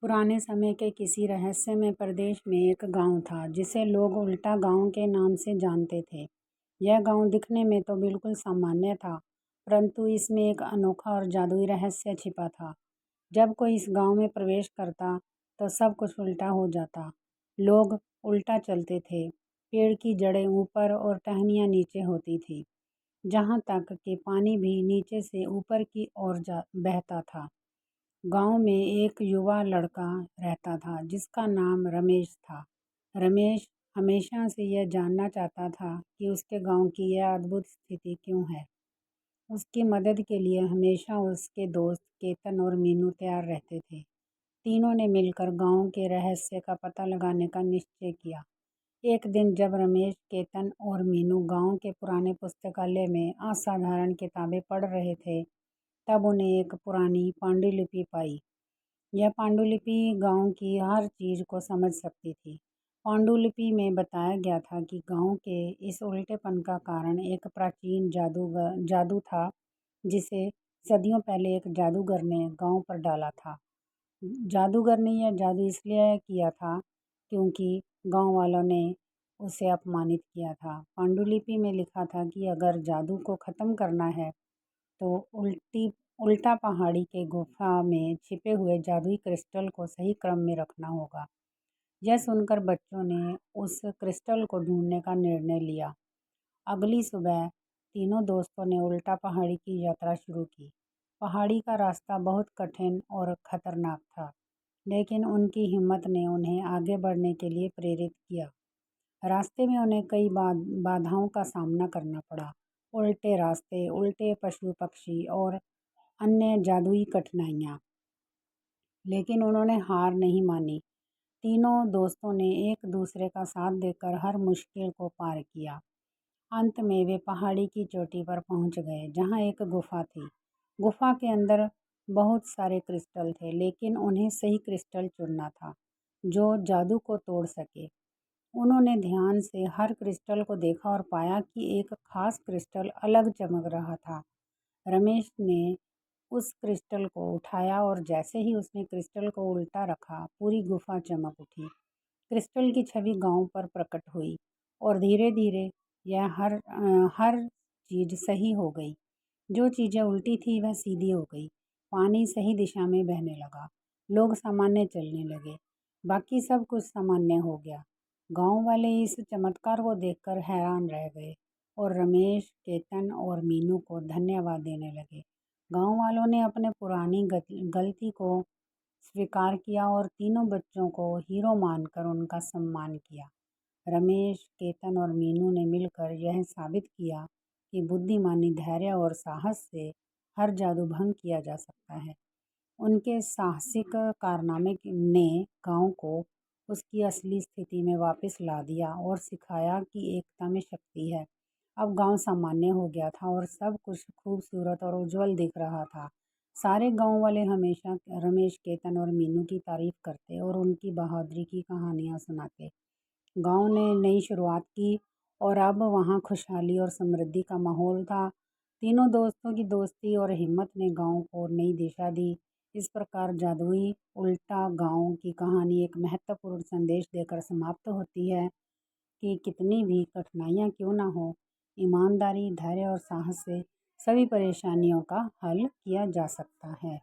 पुराने समय के किसी रहस्यमय प्रदेश में एक गांव था जिसे लोग उल्टा गांव के नाम से जानते थे। यह गांव दिखने में तो बिल्कुल सामान्य था, परंतु इसमें एक अनोखा और जादुई रहस्य छिपा था। जब कोई इस गांव में प्रवेश करता तो सब कुछ उल्टा हो जाता। लोग उल्टा चलते थे, पेड़ की जड़ें ऊपर और टहनियाँ नीचे होती थी, जहाँ तक कि पानी भी नीचे से ऊपर की ओर बहता था। गांव में एक युवा लड़का रहता था जिसका नाम रमेश था। रमेश हमेशा से यह जानना चाहता था कि उसके गांव की यह अद्भुत स्थिति क्यों है। उसकी मदद के लिए हमेशा उसके दोस्त केतन और मीनू तैयार रहते थे। तीनों ने मिलकर गांव के रहस्य का पता लगाने का निश्चय किया। एक दिन जब रमेश, केतन और मीनू गांव के पुराने पुस्तकालय में असाधारण किताबें पढ़ रहे थे, तब उन्हें एक पुरानी पांडुलिपि पाई। यह पांडुलिपि गांव की हर चीज को समझ सकती थी। पांडुलिपि में बताया गया था कि गांव के इस उल्टेपन का कारण एक प्राचीन जादू था जिसे सदियों पहले एक जादूगर ने गांव पर डाला था। जादूगर ने यह जादू इसलिए किया था क्योंकि गांव वालों ने उसे अपमानित किया था। पांडुलिपि में लिखा था कि अगर जादू को ख़त्म करना है तो उल्टा पहाड़ी के गुफा में छिपे हुए जादुई क्रिस्टल को सही क्रम में रखना होगा। यह सुनकर बच्चों ने उस क्रिस्टल को ढूंढने का निर्णय लिया। अगली सुबह तीनों दोस्तों ने उल्टा पहाड़ी की यात्रा शुरू की। पहाड़ी का रास्ता बहुत कठिन और खतरनाक था, लेकिन उनकी हिम्मत ने उन्हें आगे बढ़ने के लिए प्रेरित किया। रास्ते में उन्हें कई बाधाओं का सामना करना पड़ा। उल्टे रास्ते, उल्टे पशु पक्षी और अन्य जादुई कठिनाइयाँ, लेकिन उन्होंने हार नहीं मानी। तीनों दोस्तों ने एक दूसरे का साथ देकर हर मुश्किल को पार किया। अंत में वे पहाड़ी की चोटी पर पहुंच गए, जहां एक गुफा थी। गुफा के अंदर बहुत सारे क्रिस्टल थे, लेकिन उन्हें सही क्रिस्टल चुनना था जो जादू को तोड़ सके। उन्होंने ध्यान से हर क्रिस्टल को देखा और पाया कि एक खास क्रिस्टल अलग चमक रहा था। रमेश ने उस क्रिस्टल को उठाया और जैसे ही उसने क्रिस्टल को उल्टा रखा, पूरी गुफा चमक उठी। क्रिस्टल की छवि गांव पर प्रकट हुई और धीरे धीरे यह हर चीज सही हो गई। जो चीज़ें उल्टी थी वह सीधी हो गई। पानी सही दिशा में बहने लगा। लोग सामान्य चलने लगे। बाकी सब कुछ सामान्य हो गया। गांव वाले इस चमत्कार को देखकर हैरान रह गए और रमेश, केतन और मीनू को धन्यवाद देने लगे। गांव वालों ने अपने पुरानी गलती को स्वीकार किया और तीनों बच्चों को हीरो मानकर उनका सम्मान किया। रमेश, केतन और मीनू ने मिलकर यह साबित किया कि बुद्धिमानी, धैर्य और साहस से हर जादू भंग किया जा सकता है। उनके साहसिक कारनामे ने गांव को उसकी असली स्थिति में वापस ला दिया और सिखाया कि एकता में शक्ति है। अब गांव सामान्य हो गया था और सब कुछ खूबसूरत और उज्जवल दिख रहा था। सारे गांव वाले हमेशा रमेश, केतन और मीनू की तारीफ करते और उनकी बहादुरी की कहानियां सुनाते। गांव ने नई शुरुआत की और अब वहाँ खुशहाली और समृद्धि का माहौल था। तीनों दोस्तों की दोस्ती और हिम्मत ने गांव को नई दिशा दी। इस प्रकार जादुई उल्टा गांव की कहानी एक महत्वपूर्ण संदेश देकर समाप्त होती है कि कितनी भी कठिनाइयाँ क्यों ना हो, ईमानदारी, धैर्य और साहस से सभी परेशानियों का हल किया जा सकता है।